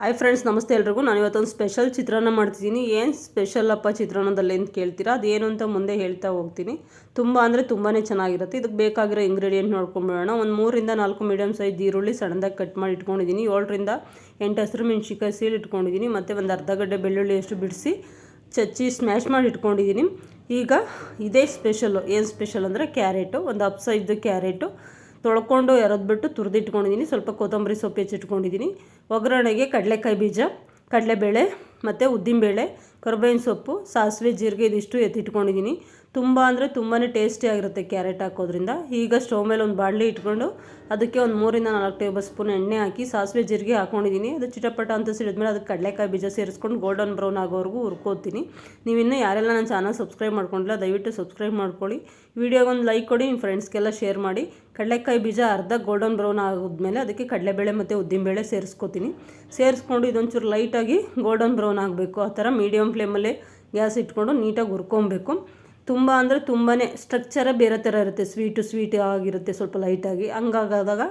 Hi friends, ನಮಸ್ತೆ ಎಲ್ರಿಗೂ. ನಾನು ಇವತ್ತೊಂದು ಸ್ಪೆಷಲ್ ಚಿತ್ರಾನ್ನ ಮಾಡ್ತಿದ್ದೀನಿ. ಏನು ಸ್ಪೆಷಲ್ ಅಪ್ಪ ಚಿತ್ರಾನ್ನದಲ್ಲಿ ಅಂತ ಕೇಳ್ತೀರಾ? ಅದೇನು ಅಂತ ಮುಂದೆ ಹೇಳ್ತಾ ಹೋಗ್ತೀನಿ. ತುಂಬ ಅಂದರೆ ತುಂಬಾ ಚೆನ್ನಾಗಿರುತ್ತೆ. ಇದಕ್ಕೆ ಬೇಕಾಗಿರೋ ಇಂಗ್ರೀಡಿಯೆಂಟ್ ನೋಡ್ಕೊಂಬಿಡೋಣ. ಒಂದು 3ರಿಂದ 4 ಮೀಡಿಯಮ್ ಸೈಜ್ ಈರುಳ್ಳಿ ಸಣ್ಣದಾಗಿ ಕಟ್ ಮಾಡಿ ಇಟ್ಕೊಂಡಿದ್ದೀನಿ. 7ರಿಂದ 8 ಹಸಿರು ಮೆಣಸಿನ್ಕಾಯಿ ಸೀಳು ಇಟ್ಕೊಂಡಿದ್ದೀನಿ. ಮತ್ತು ಒಂದು ಅರ್ಧ ಗಡ್ಡೆ ಬೆಳ್ಳುಳ್ಳಿಯಷ್ಟು ಬಿಡಿಸಿ ಚಚ್ಚಿ ಸ್ಮ್ಯಾಶ್ ಮಾಡಿ ಇಟ್ಕೊಂಡಿದ್ದೀನಿ. ಈಗ ಇದೇ ಸ್ಪೆಷಲ್ಲು. ಏನು ಸ್ಪೆಷಲ್ ಅಂದರೆ ಕ್ಯಾರೆಟು, ಒಂದು ಅಪ್ ಸೈಜ್ದು ಕ್ಯಾರೆಟು ತೊಳ್ಕೊಂಡು ಎರೆದ್ಬಿಟ್ಟು ತುರಿದಿಟ್ಕೊಂಡಿದ್ದೀನಿ. ಸ್ವಲ್ಪ ಕೊತ್ತಂಬರಿ ಸೊಪ್ಪು ಹೆಚ್ಚಿಟ್ಕೊಂಡಿದ್ದೀನಿ. ಒಗ್ಗರಣೆಗೆ ಕಡಲೆಕಾಯಿ ಬೀಜ, ಕಡಲೆಬೇಳೆ ಮತ್ತು ಉದ್ದಿನಬೇಳೆ, ಕರಿಬೇವಿನ ಸೊಪ್ಪು, ಸಾಸಿವೆ, ಜೀರಿಗೆ ಇದಿಷ್ಟು ಎತ್ತಿಟ್ಕೊಂಡಿದ್ದೀನಿ. ತುಂಬ ಅಂದರೆ ತುಂಬಾ ಟೇಸ್ಟಿಯಾಗಿರುತ್ತೆ ಕ್ಯಾರೆಟ್ ಹಾಕೋದ್ರಿಂದ. ಈಗ ಸ್ಟವ್ ಮೇಲೆ ಒಂದು ಬಾಣಲಿ ಇಟ್ಕೊಂಡು ಅದಕ್ಕೆ ಒಂದು 3ರಿಂದ 4 ಟೇಬಲ್ ಸ್ಪೂನ್ ಎಣ್ಣೆ ಹಾಕಿ ಸಾಸಿವೆ ಜೀರಿಗೆ ಹಾಕ್ಕೊಂಡಿದ್ದೀನಿ. ಅದು ಚಿಟಪಟ ಅಂತ ಸಿಡಿದ್ಮೇಲೆ ಅದಕ್ಕೆ ಕಡಲೆಕಾಯಿ ಬೀಜ ಸೇರಿಸ್ಕೊಂಡು ಗೋಲ್ಡನ್ ಬ್ರೌನ್ ಆಗೋವರೆಗೂ ಹುರ್ಕೋತೀನಿ. ನೀವಿನ್ನೂ ಯಾರೆಲ್ಲ ನನ್ನ ಚಾನಲ್ ಸಬ್ಸ್ಕ್ರೈಬ್ ಮಾಡ್ಕೊಂಡಿಲ್ಲ ದಯವಿಟ್ಟು ಸಬ್ಸ್ಕ್ರೈಬ್ ಮಾಡ್ಕೊಳ್ಳಿ. ವಿಡಿಯೋಗೊಂದು ಲೈಕ್ ಕೊಡಿ, ನಿಮ್ಮ ಫ್ರೆಂಡ್ಸ್ಗೆಲ್ಲ ಶೇರ್ ಮಾಡಿ. ಕಡಲೆಕಾಯಿ ಬೀಜ ಅರ್ಧ ಗೋಲ್ಡನ್ ಬ್ರೌನ್ ಆಗೋದ್ಮೇಲೆ ಅದಕ್ಕೆ ಕಡಲೆಬೇಳೆ ಮತ್ತು ಉದ್ದಿನಬೇಳೆ ಸೇರಿಸ್ಕೊತೀನಿ. ಸೇರಿಸ್ಕೊಂಡು ಇದೊಂಚೂರು ಲೈಟಾಗಿ ಗೋಲ್ಡನ್ ಬ್ರೌನ್ ಆಗಬೇಕು. ಆ ಥರ ಮೀಡಿಯಮ್ ಫ್ಲೇಮಲ್ಲೇ ಗ್ಯಾಸ್ ಇಟ್ಕೊಂಡು ನೀಟಾಗಿ ಹುರ್ಕೊಬೇಕು. ತುಂಬ ಅಂದರೆ ತುಂಬಾ ಸ್ಟ್ರಕ್ಚರೇ ಬೇರೆ ಥರ ಇರುತ್ತೆ. ಸ್ವೀಟ್ ಆಗಿರುತ್ತೆ, ಸ್ವಲ್ಪ ಲೈಟಾಗಿ. ಹಂಗಾದಾಗ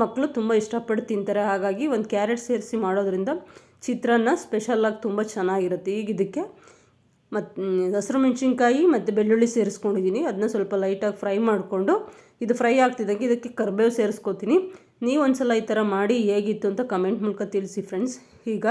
ಮಕ್ಕಳು ತುಂಬ ಇಷ್ಟಪಟ್ಟು ತಿಂತಾರೆ. ಹಾಗಾಗಿ ಒಂದು ಕ್ಯಾರೆಟ್ ಸೇರಿಸಿ ಮಾಡೋದ್ರಿಂದ ಚಿತ್ರಾನ್ನ ಸ್ಪೆಷಲಾಗಿ ತುಂಬ ಚೆನ್ನಾಗಿರುತ್ತೆ. ಈಗ ಇದಕ್ಕೆ ಮತ್ತು ಹಸಿರು ಮೆಣಸಿನ್ಕಾಯಿ ಮತ್ತು ಬೆಳ್ಳುಳ್ಳಿ ಸೇರಿಸ್ಕೊಂಡಿದ್ದೀನಿ. ಅದನ್ನ ಸ್ವಲ್ಪ ಲೈಟಾಗಿ ಫ್ರೈ ಮಾಡಿಕೊಂಡು ಇದು ಫ್ರೈ ಆಗ್ತಿದ್ದಂಗೆ ಇದಕ್ಕೆ ಕರಿಬೇವು ಸೇರಿಸ್ಕೊತೀನಿ. ನೀವು ಒಂದ್ಸಲ ಈ ಥರ ಮಾಡಿ ಹೇಗಿತ್ತು ಅಂತ ಕಮೆಂಟ್ ಮೂಲಕ ತಿಳಿಸಿ ಫ್ರೆಂಡ್ಸ್. ಈಗ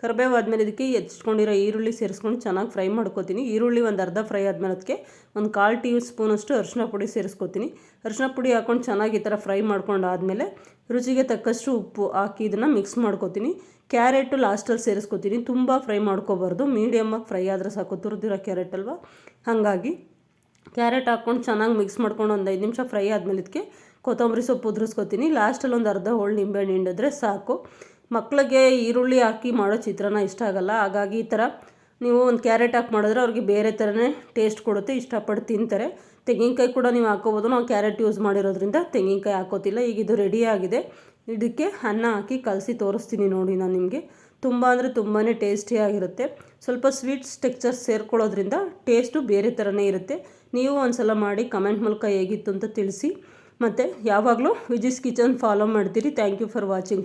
ಕರಿಬೇವು ಆದಮೇಲೆ ಇದಕ್ಕೆ ಹೆಚ್ಚಿಕೊಂಡಿರೋ ಈರುಳ್ಳಿ ಸೇರಿಸ್ಕೊಂಡು ಚೆನ್ನಾಗಿ ಫ್ರೈ ಮಾಡ್ಕೊತೀನಿ. ಈರುಳ್ಳಿ ಒಂದು ಅರ್ಧ ಫ್ರೈ ಆದಮೇಲೆ ಅದಕ್ಕೆ ಒಂದು 1/4 ಟೀ ಸ್ಪೂನಷ್ಟು ಅರಿಶಿನ ಪುಡಿ ಸೇರಿಸ್ಕೊತೀನಿ. ಅರಿಶಿನ ಪುಡಿ ಹಾಕ್ಕೊಂಡು ಚೆನ್ನಾಗಿ ಈ ಥರ ಫ್ರೈ ಮಾಡ್ಕೊಂಡು ಆದಮೇಲೆ ರುಚಿಗೆ ತಕ್ಕಷ್ಟು ಉಪ್ಪು ಹಾಕಿ ಇದನ್ನು ಮಿಕ್ಸ್ ಮಾಡ್ಕೊತೀನಿ. ಕ್ಯಾರೆಟು ಲಾಸ್ಟಲ್ಲಿ ಸೇರಿಸ್ಕೊತೀನಿ. ತುಂಬ ಫ್ರೈ ಮಾಡ್ಕೋಬಾರ್ದು, ಮೀಡಿಯಮ್ಮಾಗಿ ಫ್ರೈ ಆದರೆ ಸಾಕು, ತುರಿದಿರೋ ಕ್ಯಾರೆಟ್ ಅಲ್ವಾ. ಹಾಗಾಗಿ ಕ್ಯಾರೆಟ್ ಹಾಕ್ಕೊಂಡು ಚೆನ್ನಾಗಿ ಮಿಕ್ಸ್ ಮಾಡ್ಕೊಂಡು ಒಂದು 5 ನಿಮಿಷ ಫ್ರೈ ಆದಮೇಲೆ ಇದಕ್ಕೆ ಕೊತ್ತಂಬರಿ ಸೊಪ್ಪು ಉದುರಿಸ್ಕೊತೀನಿ. ಲಾಸ್ಟಲ್ಲಿ ಒಂದು ಅರ್ಧ ಹೋಳು ನಿಂಬೆಹಣ್ಣು ಹಿಂಡಿದ್ರೆ ಸಾಕು. ಮಕ್ಕಳಿಗೆ ಈರುಳ್ಳಿ ಹಾಕಿ ಮಾಡೋ ಚಿತ್ರಾನ್ನ ಇಷ್ಟ ಆಗೋಲ್ಲ. ಹಾಗಾಗಿ ಈ ಥರ ನೀವು ಒಂದು ಕ್ಯಾರೆಟ್ ಹಾಕಿ ಮಾಡಿದ್ರೆ ಅವ್ರಿಗೆ ಬೇರೆ ಥರನೇ ಟೇಸ್ಟ್ ಕೊಡುತ್ತೆ, ಇಷ್ಟಪಟ್ಟು ತಿಂತಾರೆ. ತೆಂಗಿನಕಾಯಿ ಕೂಡ ನೀವು ಹಾಕ್ಕೋಬೋದು. ನಾವು ಕ್ಯಾರೆಟ್ ಯೂಸ್ ಮಾಡಿರೋದ್ರಿಂದ ತೆಂಗಿನಕಾಯಿ ಹಾಕೋತಿಲ್ಲ. ಈಗ ಇದು ರೆಡಿಯಾಗಿದೆ. ಇದಕ್ಕೆ ಅನ್ನ ಹಾಕಿ ಕಲಸಿ ತೋರಿಸ್ತೀನಿ ನೋಡಿ ನಾನು ನಿಮಗೆ. ತುಂಬ ಅಂದರೆ ತುಂಬಾ ಟೇಸ್ಟಿಯಾಗಿರುತ್ತೆ. ಸ್ವಲ್ಪ ಸ್ವೀಟ್ಸ್ ಟೆಕ್ಸ್ಚರ್ ಸೇರ್ಕೊಳ್ಳೋದ್ರಿಂದ ಟೇಸ್ಟು ಬೇರೆ ಥರನೇ ಇರುತ್ತೆ. ನೀವು ಒಂದು ಸಲ ಮಾಡಿ ಕಮೆಂಟ್ ಮೂಲಕ ಹೇಗಿತ್ತು ಅಂತ ತಿಳಿಸಿ. ಮತ್ತು ಯಾವಾಗಲೂ ವಿಜಿಸ್ ಕಿಚನ್ ಫಾಲೋ ಮಾಡ್ತೀರಿ. Thank you for watching.